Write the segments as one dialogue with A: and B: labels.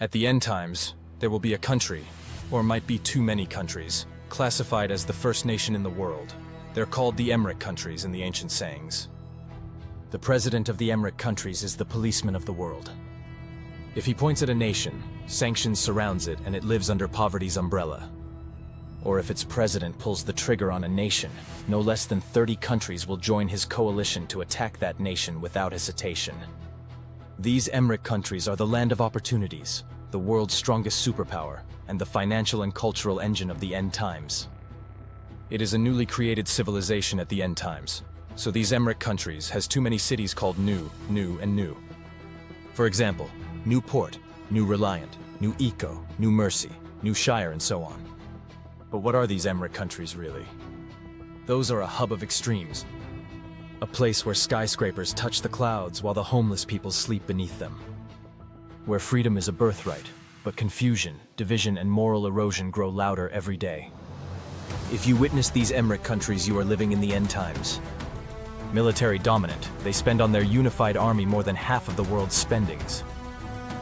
A: At the end times, there will be a country, or might be too many countries, classified as the first nation in the world. They're called the Emmric countries in the ancient sayings. The president of the Emmric countries is the policeman of the world. If he points at a nation, sanctions surrounds it and it lives under poverty's umbrella. Or if its president pulls the trigger on a nation, no less than 30 countries will join his coalition to attack that nation without hesitation. These Emmric countries are the land of opportunities, the world's strongest superpower, and the financial and cultural engine of the end times. It is a newly created civilization at the end times, so these Emmric countries has too many cities called New, and New. For example, New Port, New Reliant, New Eco, New Mercy, New Shire, and so on. But what are these Emmric countries really? Those are a hub of extremes. A place where skyscrapers touch the clouds while the homeless people sleep beneath them. Where freedom is a birthright, but confusion, division, and moral erosion grow louder every day. If you witness these Emmric countries, you are living in the end times. Military dominant, they spend on their unified army more than half of the world's spendings.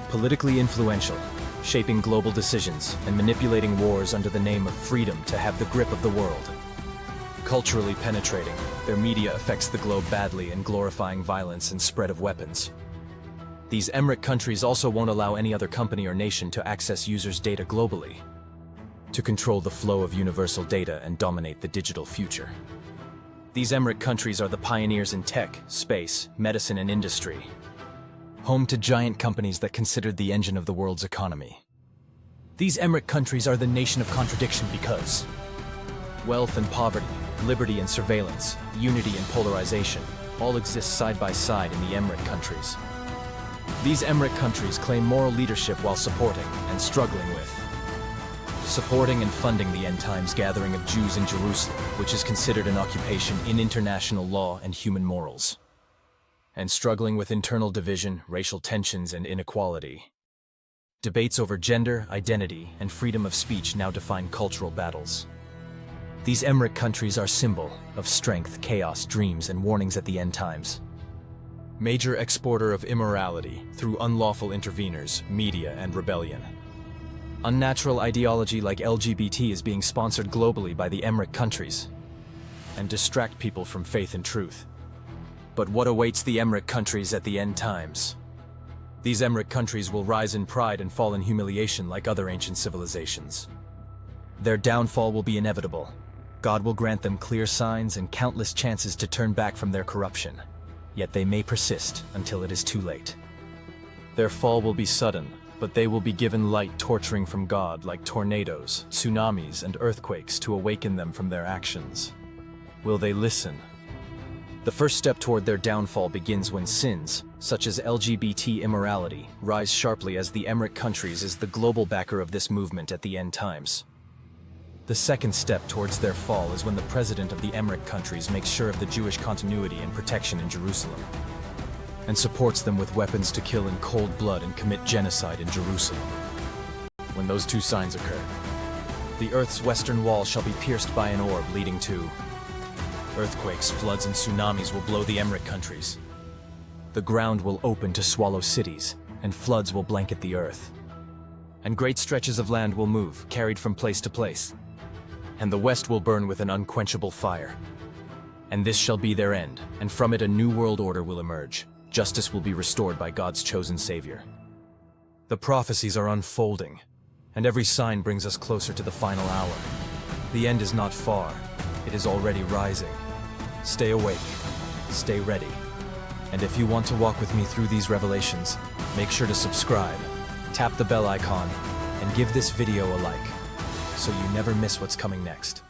A: Politically influential, shaping global decisions and manipulating wars under the name of freedom to have the grip of the world. Culturally penetrating, their media affects the globe badly in glorifying violence and spread of weapons. These Emmric countries also won't allow any other company or nation to access users' data globally, to control the flow of universal data and dominate the digital future. These Emmric countries are the pioneers in tech, space, medicine, and industry. Home to giant companies that considered the engine of the world's economy. These Emmric countries are the nation of contradiction because wealth and poverty, liberty and surveillance, unity and polarization all exist side by side in the Emmric countries. These Emmric countries claim moral leadership while supporting and struggling with supporting and funding the end times gathering of Jews in Jerusalem, which is considered an occupation in international law and human morals, and struggling with internal division, racial tensions, and inequality. Debates over gender, identity, and freedom of speech now define cultural battles. These Emmric countries are symbol of strength, chaos, dreams, and warnings at the end times. Major exporter of immorality through unlawful interveners, media, and rebellion. Unnatural ideology like LGBT is being sponsored globally by the Emmric countries and distract people from faith and truth. But what awaits the Emmric countries at the end times? These Emmric countries will rise in pride and fall in humiliation like other ancient civilizations. Their downfall will be inevitable. God will grant them clear signs and countless chances to turn back from their corruption, yet they may persist until it is too late. Their fall will be sudden, but they will be given light torturing from God like tornadoes, tsunamis, and earthquakes to awaken them from their actions. Will they listen? The first step toward their downfall begins when sins, such as LGBT immorality, rise sharply as the Emmric countries is the global backer of this movement at the end times. The second step towards their fall is when the president of the Emmric countries makes sure of the Jewish continuity and protection in Jerusalem, and supports them with weapons to kill in cold blood and commit genocide in Jerusalem. When those two signs occur, the Earth's western wall shall be pierced by an orb leading to earthquakes, floods, and tsunamis will blow the Emmric countries. The ground will open to swallow cities, and floods will blanket the earth. And great stretches of land will move, carried from place to place. And the west will burn with an unquenchable fire. And this shall be their end, and from it a new world order will emerge. Justice will be restored by God's chosen Savior. The prophecies are unfolding, and every sign brings us closer to the final hour. The end is not far, it is already rising. Stay awake, stay ready. And if you want to walk with me through these revelations, make sure to subscribe, tap the bell icon, and give this video a like, so you never miss what's coming next.